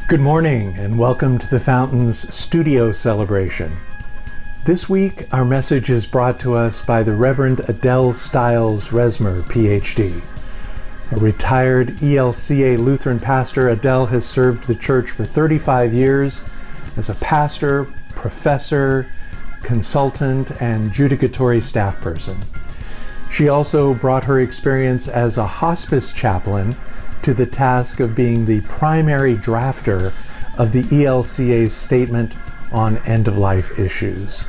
Good morning and welcome to the Fountain's studio celebration. This week, our message is brought to us by the Reverend Adele Stiles Resmer, PhD. A retired ELCA Lutheran pastor, Adele has served the church for 35 years as a pastor, professor, consultant, and judicatory staff person. She also brought her experience as a hospice chaplain to the task of being the primary drafter of the ELCA's statement on end-of-life issues.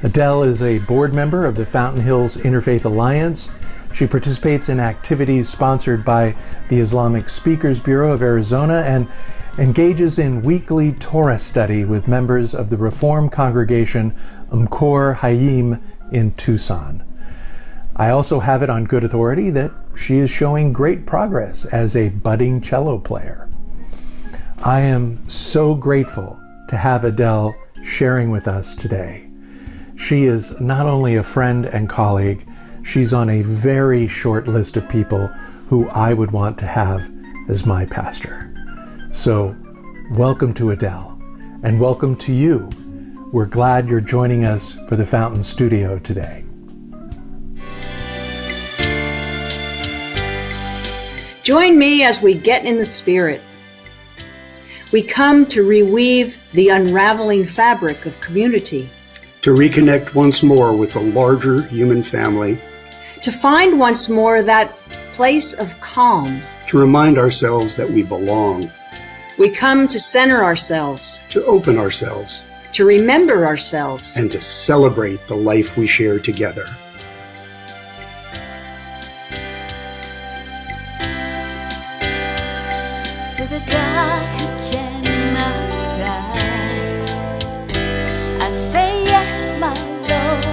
Adele is a board member of the Fountain Hills Interfaith Alliance. She participates in activities sponsored by the Islamic Speakers Bureau of Arizona and engages in weekly Torah study with members of the Reform congregation UMCOR Hayim in Tucson. I also have it on good authority that she is showing great progress as a budding cello player. I am so grateful to have Adele sharing with us today. She is not only a friend and colleague, she's on a very short list of people who I would want to have as my pastor. So, welcome to Adele, and welcome to you. We're glad you're joining us for the Fountain Studio today. Join me as we get in the Spirit. We come to reweave the unraveling fabric of community, to reconnect once more with the larger human family, to find once more that place of calm, to remind ourselves that we belong. We come to center ourselves, to open ourselves, to remember ourselves, and to celebrate the life we share together. To the God who cannot die, I say yes, my Lord.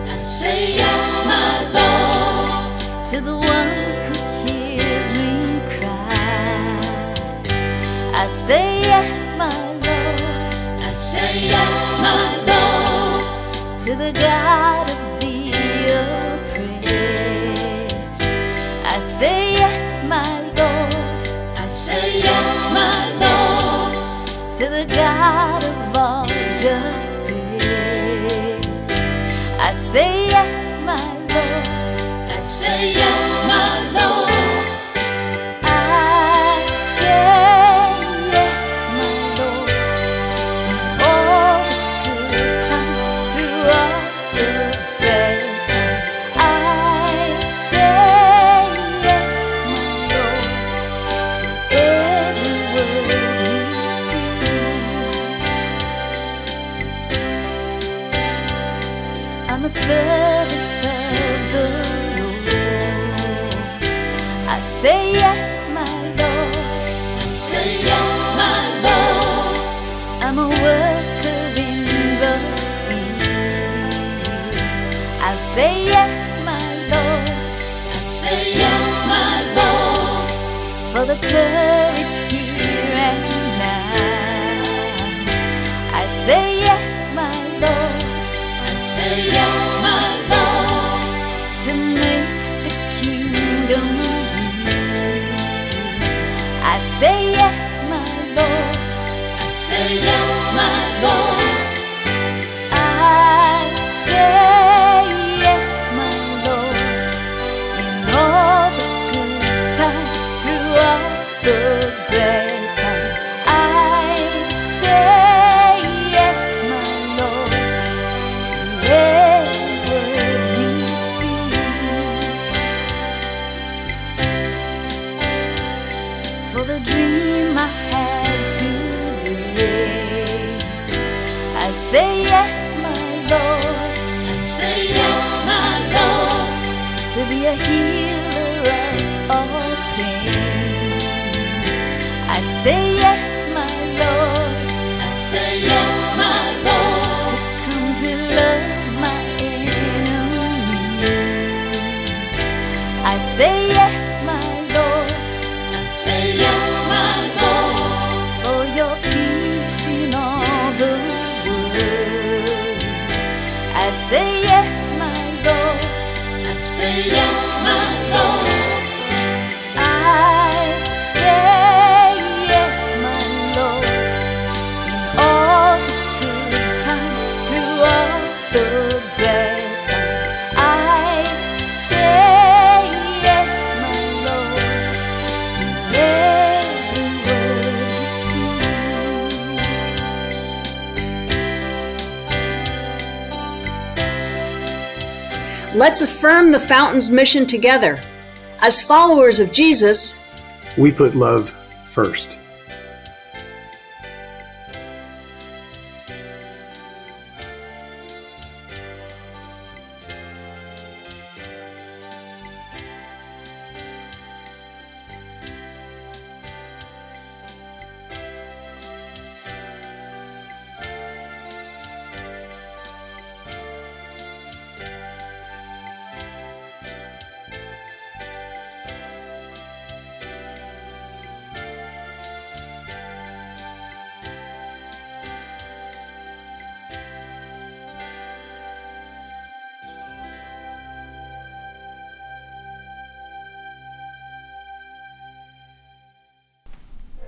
I say yes, my Lord. To the one who hears me cry, I say yes, my Lord. I say yes, my Lord. To the God of the oppressed, I say yes, my Lord. Say yes, my Lord, to the God of all justice. I say yes, my Lord. I say yes, my Lord. I say yes, my Lord. In all the good times, through all the bad times, I say yes, my Lord, to every word you speak. I'm a servant of the Lord. I say yes, my Lord. I say yes, my Lord. I'm a worker in the fields. I say yes, my Lord. I say yes, my Lord. For the courage here and now, I say yes, my Lord. I say yes, my Lord. To make the kingdom real, I say yes, my Lord. I say yes, my Lord. I say yes, my Lord. In all the good times, through all the bad times, I say yes, my Lord, to every word you speak. For the dream I have today, I say yes, my Lord. I say yes, my Lord, to be a healer of all pain. I say yes, my Lord. I say yes, my Lord, to come to love my enemies. I say yes, my Lord. I say yes, my Lord, for your peace in all the world. I say yes, my Lord. I say yes, my Lord. I say yes, my Lord. Let's affirm the fountain's mission together. As followers of Jesus, We put love first.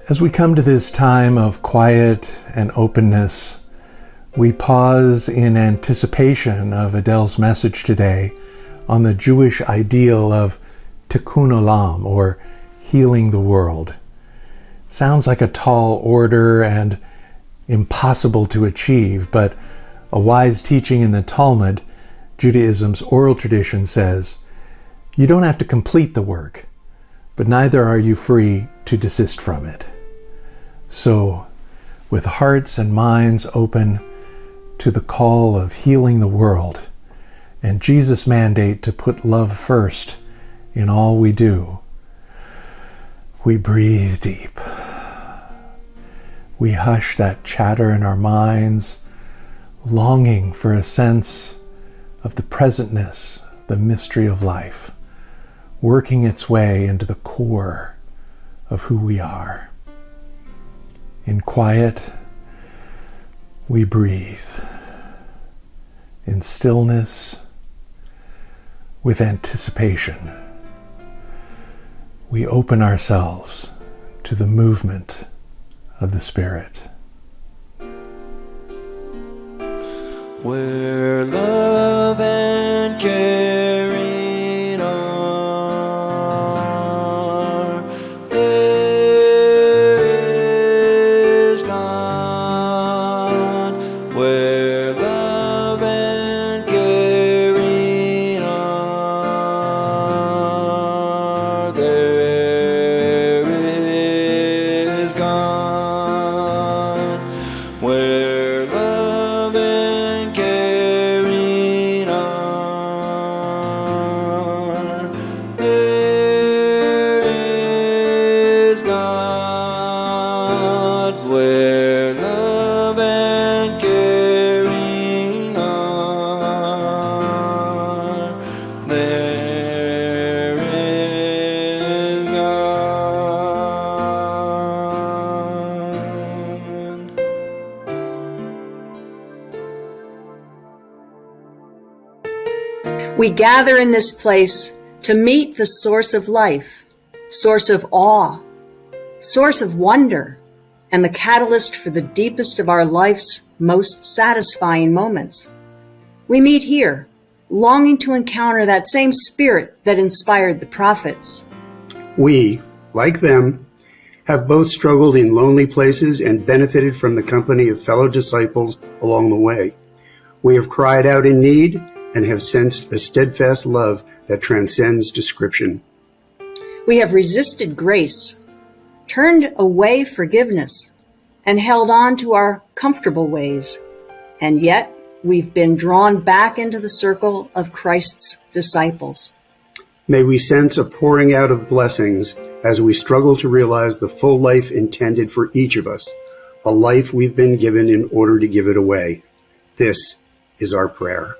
As we come to this time of quiet and openness, we pause in anticipation of Adele's message today on the Jewish ideal of tikkun olam, or healing the world. Sounds like a tall order and impossible to achieve, but a wise teaching in the Talmud, Judaism's oral tradition, says, you don't have to complete the work, but neither are you free to desist from it. So, with hearts and minds open to the call of healing the world and Jesus' mandate to put love first in all we do, we breathe deep. We hush that chatter in our minds, longing for a sense of the presentness, the mystery of life, working its way into the core of who we are. In quiet, we breathe. In stillness, with anticipation, we open ourselves to the movement of the Spirit. Where love and caring are, there is God. Where love and caring are, there is God. Where love and caring are, there is God. Where love and caring are, there is God. we gather in this place to meet the source of life, source of awe, source of wonder, and the catalyst for the deepest of our life's most satisfying moments. We meet here, longing to encounter that same spirit that inspired the prophets. We, like them, have both struggled in lonely places and benefited from the company of fellow disciples along the way. We have cried out in need and have sensed a steadfast love that transcends description. We have resisted grace, turned away forgiveness, and held on to our comfortable ways. And yet, we've been drawn back into the circle of Christ's disciples. May we sense a pouring out of blessings as we struggle to realize the full life intended for each of us, a life we've been given in order to give it away. This is our prayer.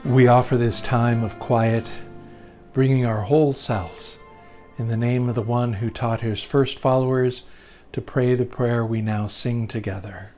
We offer this time of quiet, bringing our whole selves in the name of the one who taught his first followers to pray the prayer we now sing together.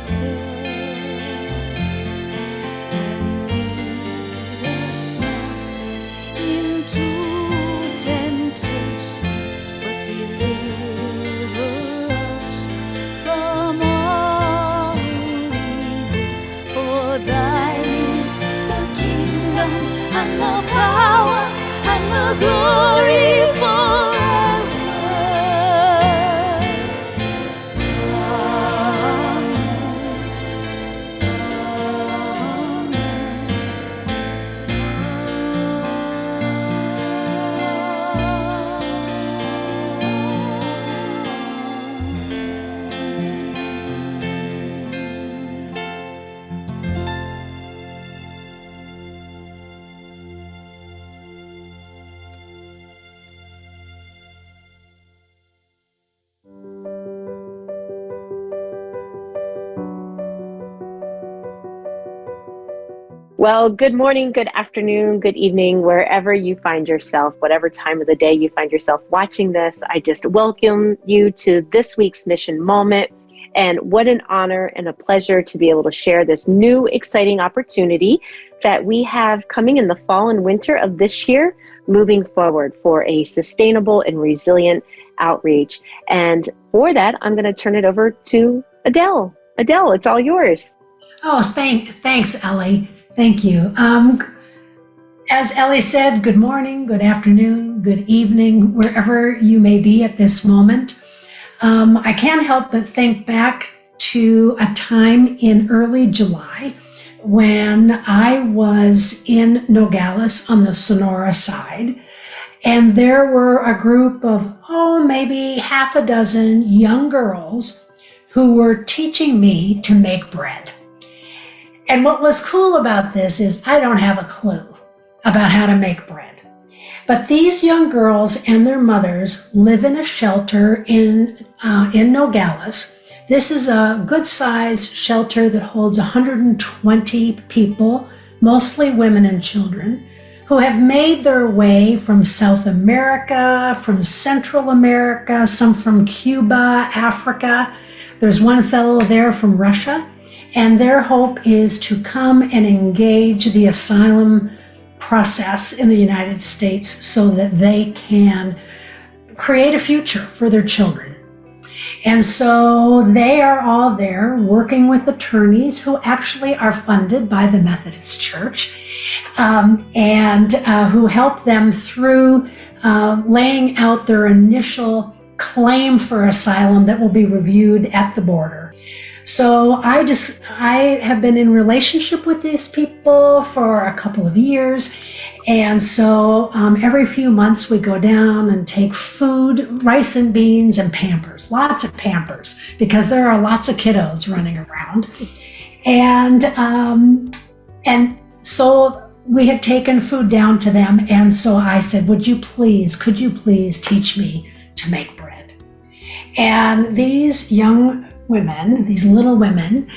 steps, and lead us not into temptation, but deliver us from all evil. For thine is the kingdom and the power and the glory forever. Well, good morning, good afternoon, good evening, wherever you find yourself, whatever time of the day you find yourself watching this. I just welcome you to this week's Mission Moment. And what an honor and a pleasure to be able to share this new exciting opportunity that we have coming in the fall and winter of this year, moving forward for a sustainable and resilient outreach. And for that, I'm going to turn it over to Adele. Adele, it's all yours. Oh, thanks, Ellie. Thank you. As Ellie said, good morning, good afternoon, good evening, wherever you may be at this moment. I can't help but think back to a time in early July when I was in Nogales on the Sonora side, and there were a group of, maybe half a dozen young girls who were teaching me to make bread. And what was cool about this is I don't have a clue about how to make bread. But these young girls and their mothers live in a shelter in Nogales. This is a good-sized shelter that holds 120 people, mostly women and children, who have made their way from South America, from Central America, some from Cuba, Africa. There's one fellow there from Russia. And their hope is to come and engage the asylum process in the United States so that they can create a future for their children. And so they are all there working with attorneys who actually are funded by the Methodist Church and who help them through laying out their initial claim for asylum that will be reviewed at the border. So I have been in relationship with these people for a couple of years. And so every few months we go down and take food, rice and beans and Pampers, lots of Pampers, because there are lots of kiddos running around. And so we had taken food down to them. And so I said, could you please teach me to make bread? And these young women, these little women,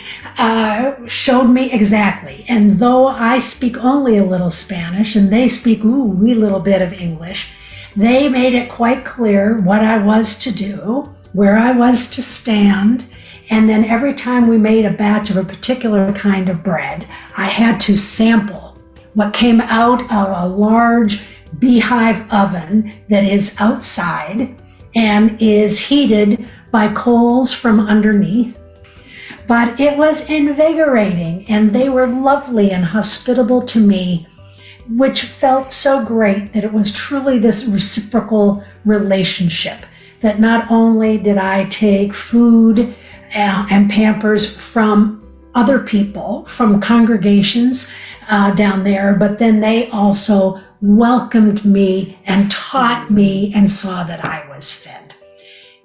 showed me exactly. And though I speak only a little Spanish and they speak a wee little bit of English, they made it quite clear what I was to do, where I was to stand. And then every time we made a batch of a particular kind of bread, I had to sample what came out of a large beehive oven that is outside and is heated by coals from underneath. But it was invigorating, and they were lovely and hospitable to me, which felt so great that it was truly this reciprocal relationship, that not only did I take food and Pampers from other people, from congregations down there, but then they also welcomed me and taught me and saw that I was fed.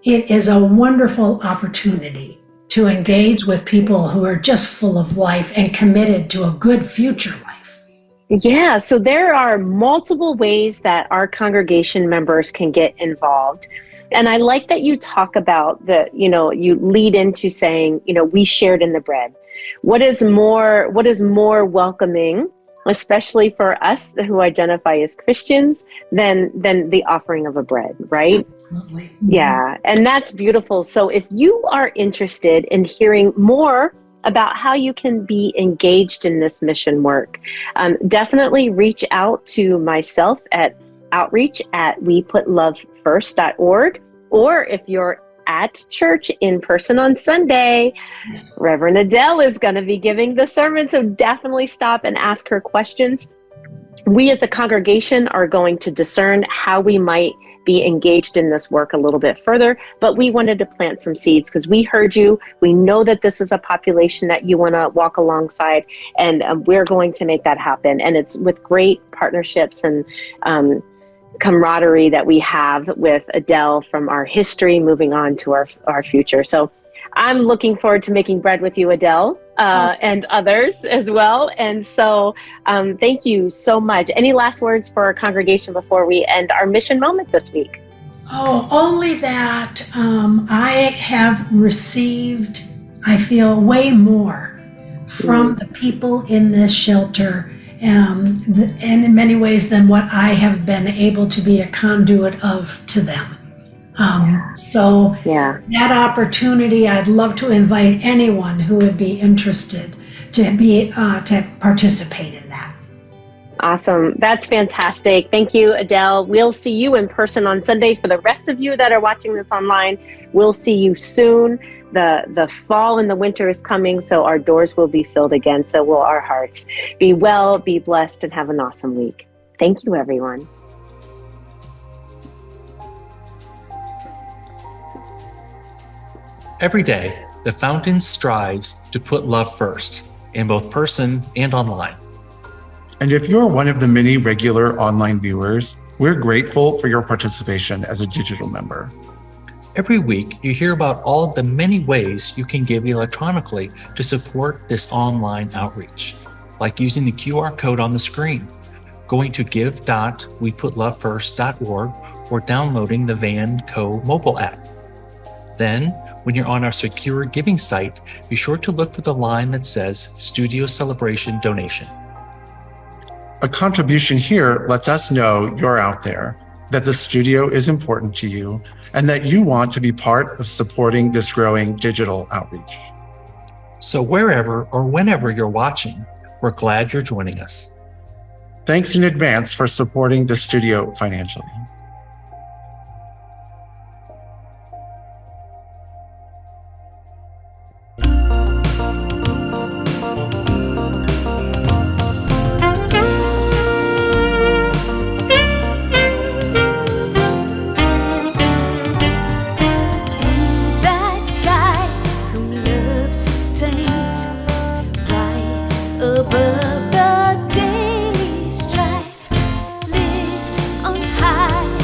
It is a wonderful opportunity to engage with people who are just full of life and committed to a good future life. Yeah, so there are multiple ways that our congregation members can get involved. And I like that you talk about you lead into saying, we shared in the bread. What is more welcoming, especially for us who identify as Christians, than the offering of a bread, right? Absolutely. Yeah, and that's beautiful. So if you are interested in hearing more about how you can be engaged in this mission work. Definitely reach out to myself at outreach@weputlovefirst.org, or if you're at church in person on Sunday, Yes. Reverend Adele is going to be giving the sermon, so definitely stop and ask her questions. We as a congregation are going to discern how we might be engaged in this work a little bit further, but we wanted to plant some seeds because we heard you. We know that this is a population that you want to walk alongside, and we're going to make that happen. And it's with great partnerships and camaraderie that we have with Adele from our history moving on to our future. So I'm looking forward to making bread with you, Adele, and others as well. And so thank you so much. Any last words for our congregation before we end our mission moment this week? Oh, only that I have received, I feel, way more from the people in this shelter, and in many ways than what I have been able to be a conduit of to them. So that opportunity, I'd love to invite anyone who would be interested to participate in that. Awesome. That's fantastic. Thank you, Adele. We'll see you in person on Sunday. For the rest of you that are watching this online, we'll see you soon. The fall and the winter is coming, so our doors will be filled again. So will our hearts. Be well, be blessed, and have an awesome week. Thank you, everyone. Every day, the Fountain strives to put love first, in both person and online. And if you're one of the many regular online viewers, we're grateful for your participation as a digital member. Every week, you hear about all the many ways you can give electronically to support this online outreach, like using the QR code on the screen, going to give.weputlovefirst.org, or downloading the Van Co. mobile app. Then, when you're on our secure giving site, be sure to look for the line that says Studio Celebration Donation. A contribution here lets us know you're out there, that the studio is important to you, and that you want to be part of supporting this growing digital outreach. So wherever or whenever you're watching, we're glad you're joining us. Thanks in advance for supporting the studio financially. Above the daily strife, lift on high.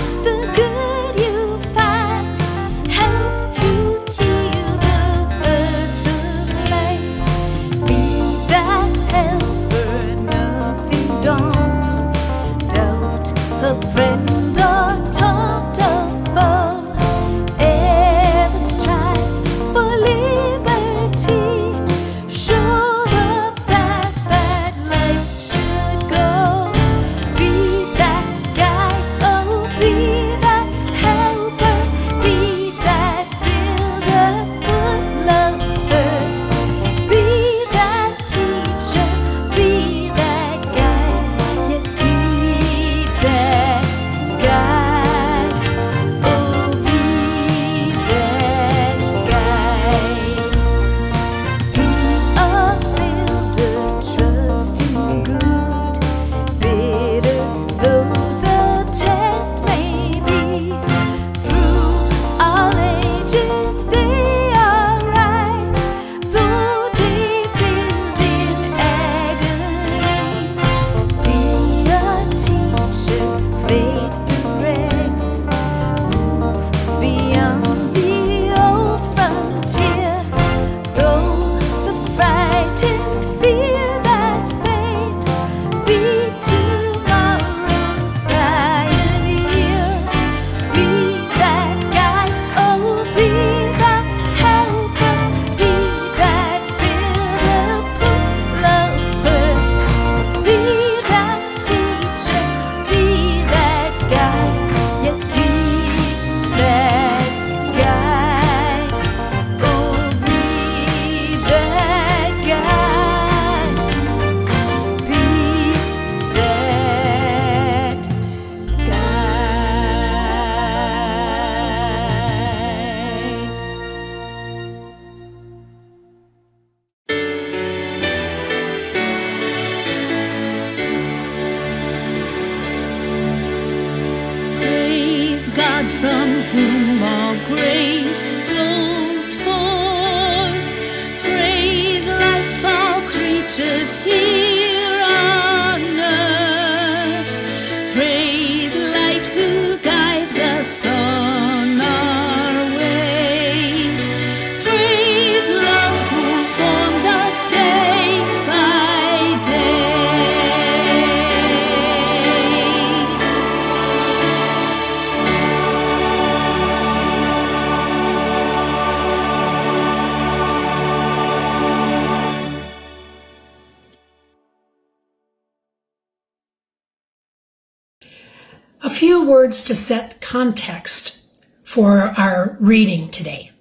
A few words to set context for our reading today.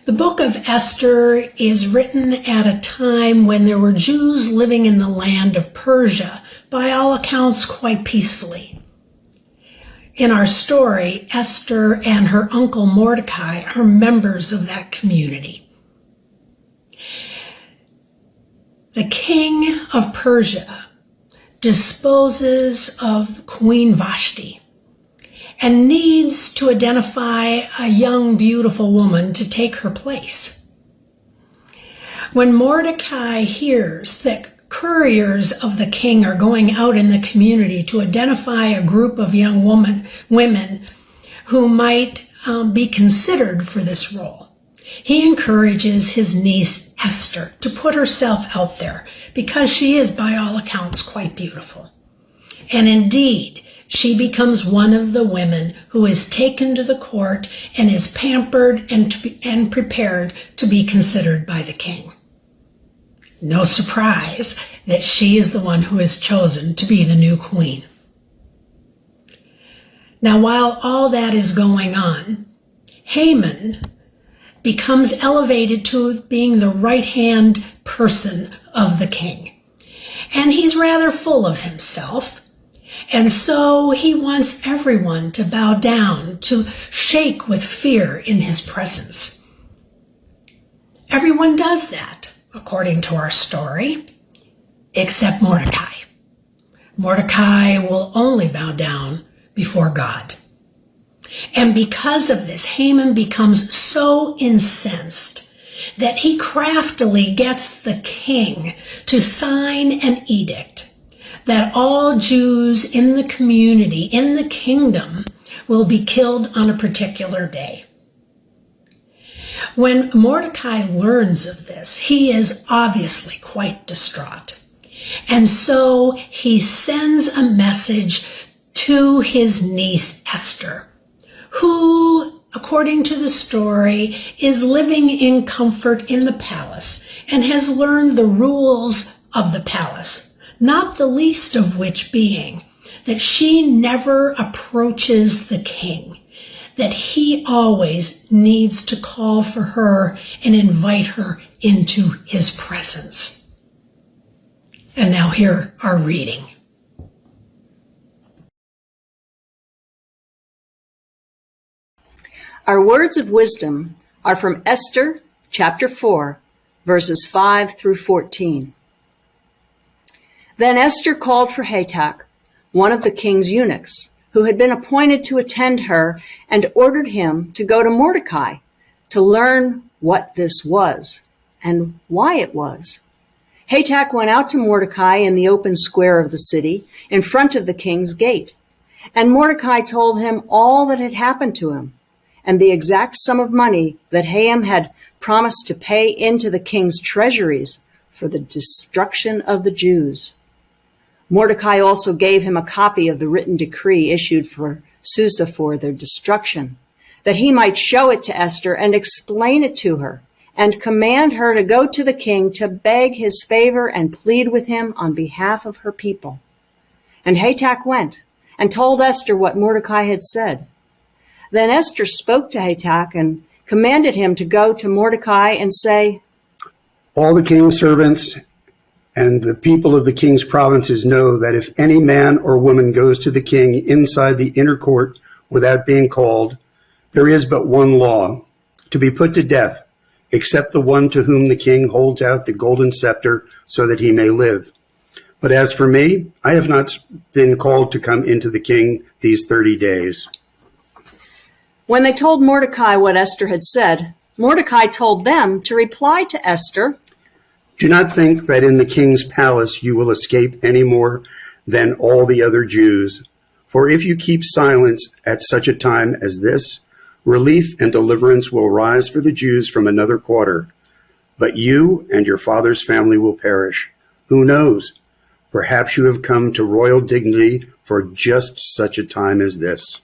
The book of Esther is written at a time when there were Jews living in the land of Persia, by all accounts quite peacefully. In our story, Esther and her uncle Mordecai are members of that community. The king of Persia disposes of Queen Vashti and needs to identify a young, beautiful woman to take her place. When Mordecai hears that couriers of the king are going out in the community to identify a group of young women who might be considered for this role, he encourages his niece Esther to put herself out there because she is, by all accounts, quite beautiful. And indeed, she becomes one of the women who is taken to the court and is pampered and prepared to be considered by the king. No surprise that she is the one who is chosen to be the new queen. Now, while all that is going on, Haman becomes elevated to being the right-hand person of the king. And he's rather full of himself. And so he wants everyone to bow down, to shake with fear in his presence. Everyone does that, according to our story, except Mordecai. Mordecai will only bow down before God. And because of this, Haman becomes so incensed that he craftily gets the king to sign an edict that all Jews in the community, in the kingdom, will be killed on a particular day. When Mordecai learns of this, he is obviously quite distraught. And so he sends a message to his niece Esther, who, according to the story, is living in comfort in the palace and has learned the rules of the palace, not the least of which being that she never approaches the king, that he always needs to call for her and invite her into his presence. And now hear our reading. Our words of wisdom are from Esther chapter 4, verses 5 through 14. Then Esther called for Hatak, one of the king's eunuchs, who had been appointed to attend her, and ordered him to go to Mordecai to learn what this was and why it was. Hatak went out to Mordecai in the open square of the city, in front of the king's gate. And Mordecai told him all that had happened to him, and the exact sum of money that Haman had promised to pay into the king's treasuries for the destruction of the Jews. Mordecai also gave him a copy of the written decree issued for Susa for their destruction, that he might show it to Esther and explain it to her, and command her to go to the king to beg his favor and plead with him on behalf of her people. And Hatak went and told Esther what Mordecai had said. Then Esther spoke to Hatak and commanded him to go to Mordecai and say, All the king's servants and the people of the king's provinces know that if any man or woman goes to the king inside the inner court without being called, there is but one law, to be put to death, except the one to whom the king holds out the golden scepter so that he may live. But as for me, I have not been called to come into the king these 30 days. When they told Mordecai what Esther had said, Mordecai told them to reply to Esther, Do not think that in the king's palace you will escape any more than all the other Jews. For if you keep silence at such a time as this, relief and deliverance will rise for the Jews from another quarter. But you and your father's family will perish. Who knows? Perhaps you have come to royal dignity for just such a time as this.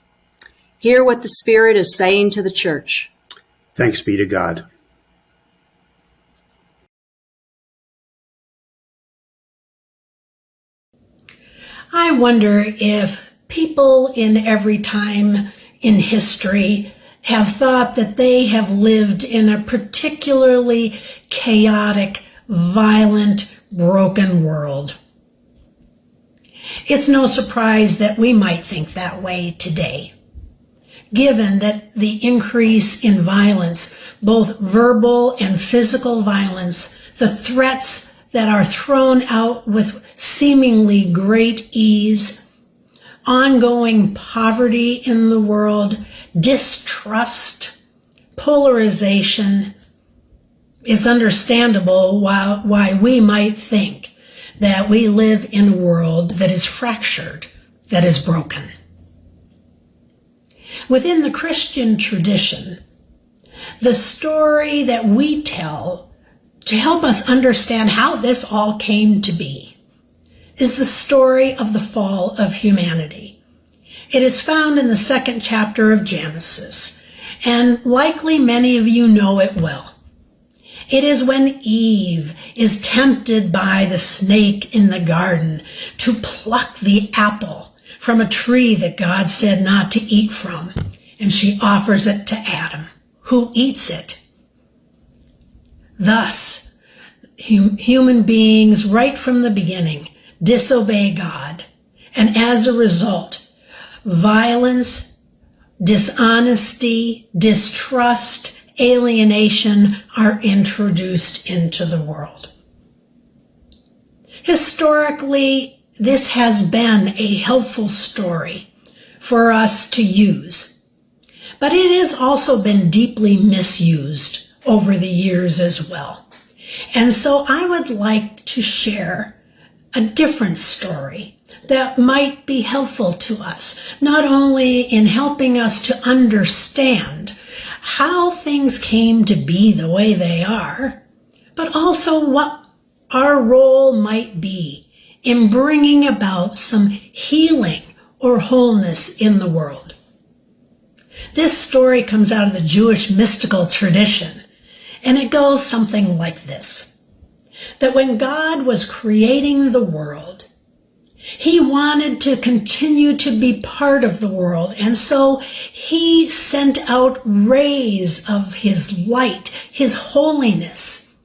Hear what the Spirit is saying to the church. Thanks be to God. I wonder if people in every time in history have thought that they have lived in a particularly chaotic, violent, broken world. It's no surprise that we might think that way today, given that the increase in violence, both verbal and physical violence, the threats that are thrown out with seemingly great ease, ongoing poverty in the world, distrust, polarization. It's understandable why we might think that we live in a world that is fractured, that is broken. Within the Christian tradition, the story that we tell to help us understand how this all came to be is the story of the fall of humanity. It is found in the 2nd chapter of Genesis, and likely many of you know it well. It is when Eve is tempted by the snake in the garden to pluck the apple from a tree that God said not to eat from, and she offers it to Adam, who eats it. Thus, human beings, right from the beginning, disobey God, and as a result, violence, dishonesty, distrust, alienation are introduced into the world. Historically, this has been a helpful story for us to use, but it has also been deeply misused over the years as well. And so I would like to share a different story that might be helpful to us, not only in helping us to understand how things came to be the way they are, but also what our role might be in bringing about some healing or wholeness in the world. This story comes out of the Jewish mystical tradition, and it goes something like this. That when God was creating the world, he wanted to continue to be part of the world, and so he sent out rays of his light, his holiness,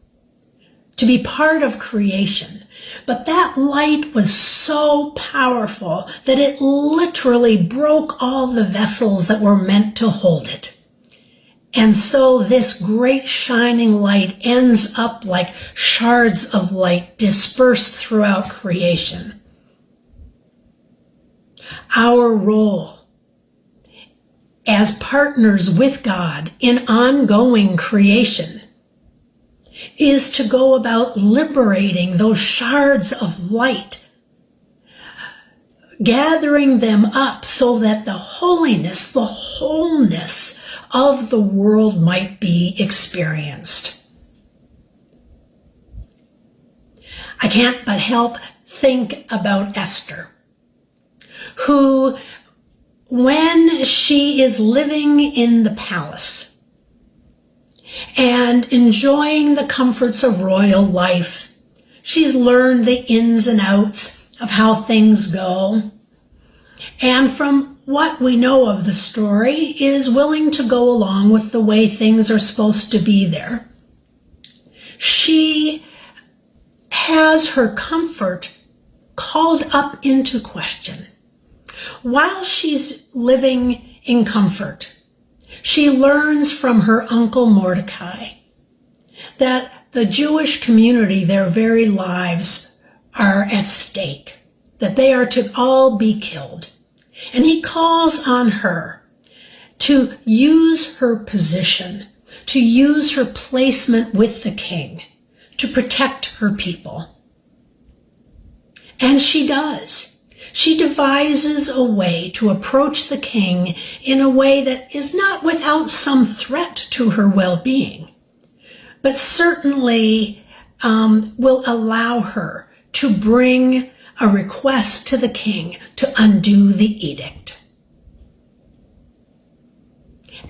to be part of creation. But that light was so powerful that it literally broke all the vessels that were meant to hold it. And so this great shining light ends up like shards of light dispersed throughout creation. Our role as partners with God in ongoing creation is to go about liberating those shards of light, gathering them up so that the holiness, the wholeness of the world might be experienced. I can't but help think about Esther, who, when she is living in the palace and enjoying the comforts of royal life, she's learned the ins and outs of how things go, and from what we know of the story, is willing to go along with the way things are supposed to be there. She has her comfort called up into question. While she's living in comfort, she learns from her uncle Mordecai that the Jewish community, their very lives, are at stake, that they are to all be killed. And he calls on her to use her position, to use her placement with the king, to protect her people. And she does. She devises a way to approach the king in a way that is not without some threat to her well-being, but certainly will allow her to bring a request to the king to undo the edict.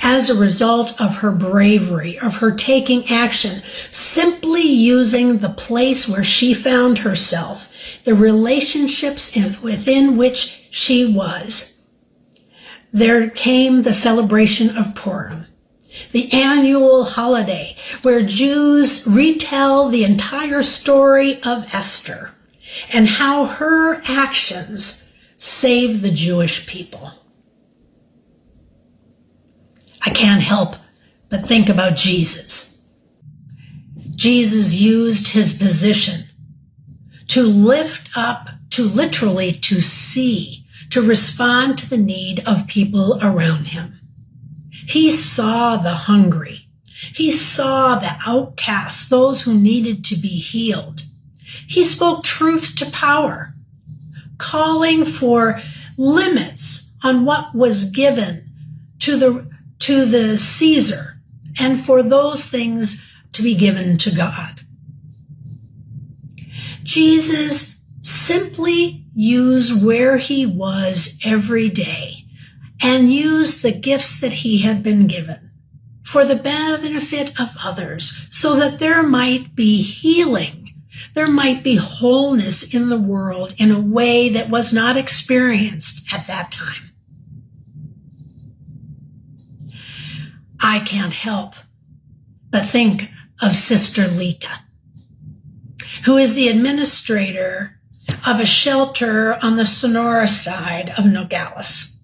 As a result of her bravery, of her taking action, simply using the place where she found herself, the relationships within which she was, there came the celebration of Purim, the annual holiday where Jews retell the entire story of Esther and how her actions saved the Jewish people. I can't help but think about Jesus. Jesus used his position to lift up, to literally to see, to respond to the need of people around him. He saw the hungry. He saw the outcasts, those who needed to be healed. He spoke truth to power, calling for limits on what was given to the Caesar and for those things to be given to God. Jesus simply used where he was every day and used the gifts that he had been given for the benefit of others so that there might be healing, there might be wholeness in the world in a way that was not experienced at that time. I can't help but think of Sister Lika, who is the administrator of a shelter on the Sonora side of Nogales,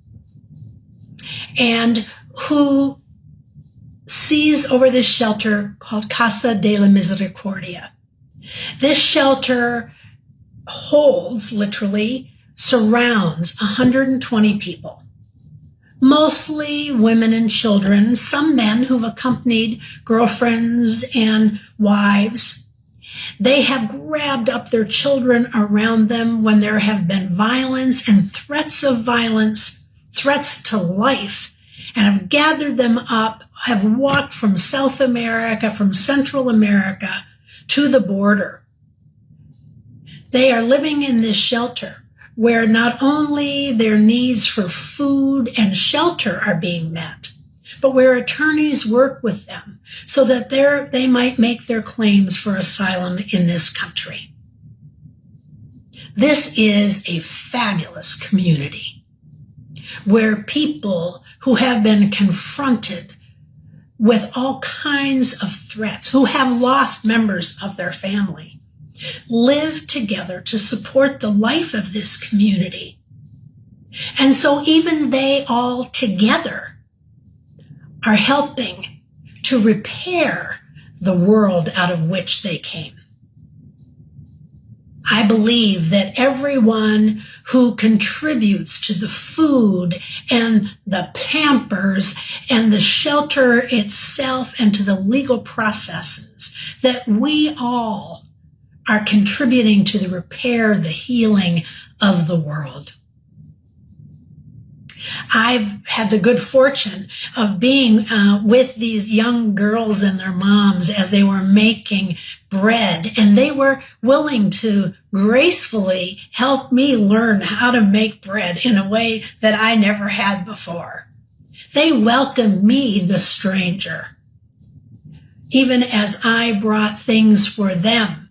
and who sees over this shelter called Casa de la Misericordia. This shelter holds, literally, surrounds 120 people, mostly women and children, some men who've accompanied girlfriends and wives. They have grabbed up their children around them when there have been violence and threats of violence, threats to life, and have gathered them up, have walked from South America, from Central America to the border. They are living in this shelter where not only their needs for food and shelter are being met, but where attorneys work with them so that they might make their claims for asylum in this country. This is a fabulous community where people who have been confronted with all kinds of threats, who have lost members of their family, live together to support the life of this community. And so even they all together are helping to repair the world out of which they came. I believe that everyone who contributes to the food and the Pampers and the shelter itself and to the legal processes, that we all are contributing to the repair, the healing of the world. I've had the good fortune of being with these young girls and their moms as they were making bread, and they were willing to gracefully help me learn how to make bread in a way that I never had before. They welcomed me, the stranger, even as I brought things for them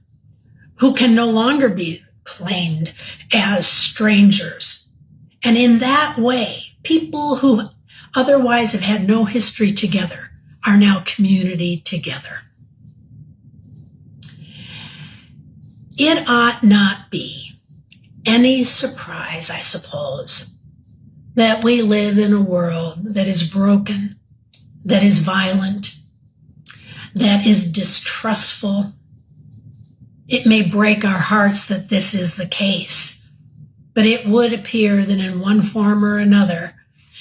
who can no longer be claimed as strangers. And in that way, people who otherwise have had no history together are now community together. It ought not be any surprise, I suppose, that we live in a world that is broken, that is violent, that is distrustful. It may break our hearts that this is the case, but it would appear that in one form or another,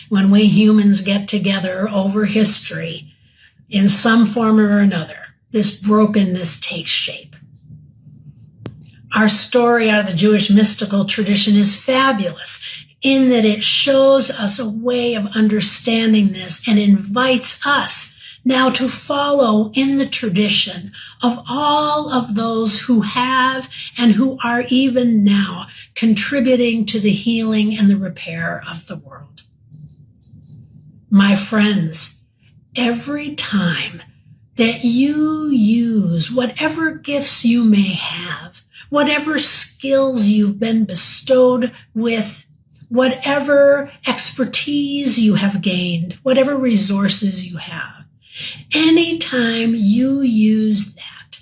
when we humans get together over history, in some form or another, this brokenness takes shape. Our story out of the Jewish mystical tradition is fabulous in that it shows us a way of understanding this and invites us now to follow in the tradition of all of those who have and who are even now contributing to the healing and the repair of the world. My friends, every time that you use whatever gifts you may have, whatever skills you've been bestowed with, whatever expertise you have gained, whatever resources you have. Anytime you use that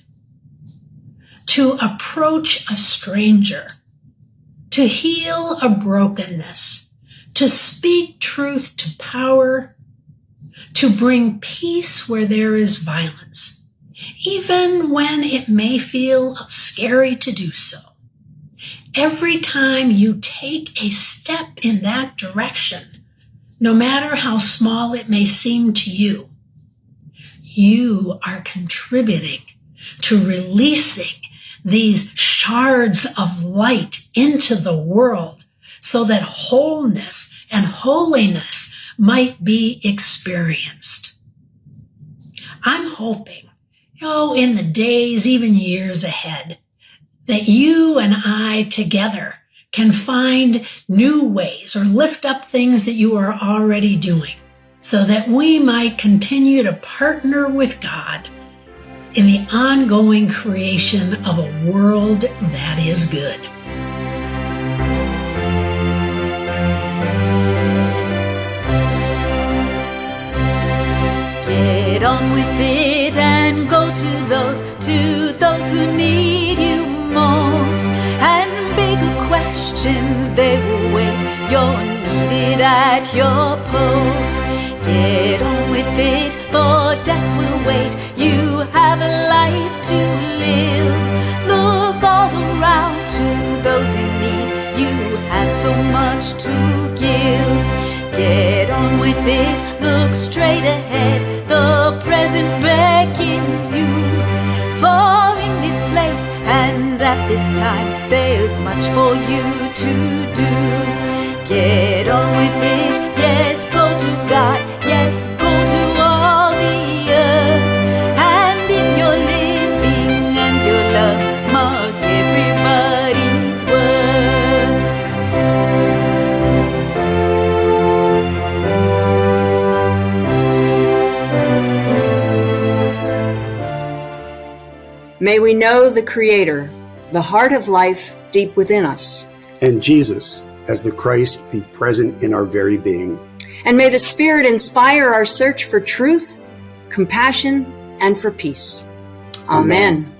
to approach a stranger, to heal a brokenness, to speak truth to power, to bring peace where there is violence, even when it may feel scary to do so. Every time you take a step in that direction, no matter how small it may seem to you, you are contributing to releasing these shards of light into the world so that wholeness and holiness might be experienced. I'm hoping, in the days, even years ahead, that you and I together can find new ways or lift up things that you are already doing so that we might continue to partner with God in the ongoing creation of a world that is good. Get on with it and go to those who need you most. And bigger questions, they will wait. You're needed at your post. Get on with it, for death will wait. You have a life to live. Look all around to those in need. You have so much to give. Get on with it, look straight ahead. The present beckons you. For in this place and at this time, there's much for you to do. Get on with it, yes, go to God, yes, go to all the earth. And in your living and your love, mark everybody's worth. May we know the Creator, the heart of life deep within us. And Jesus, as the Christ, be present in our very being. And may the Spirit inspire our search for truth, compassion, and for peace. Amen.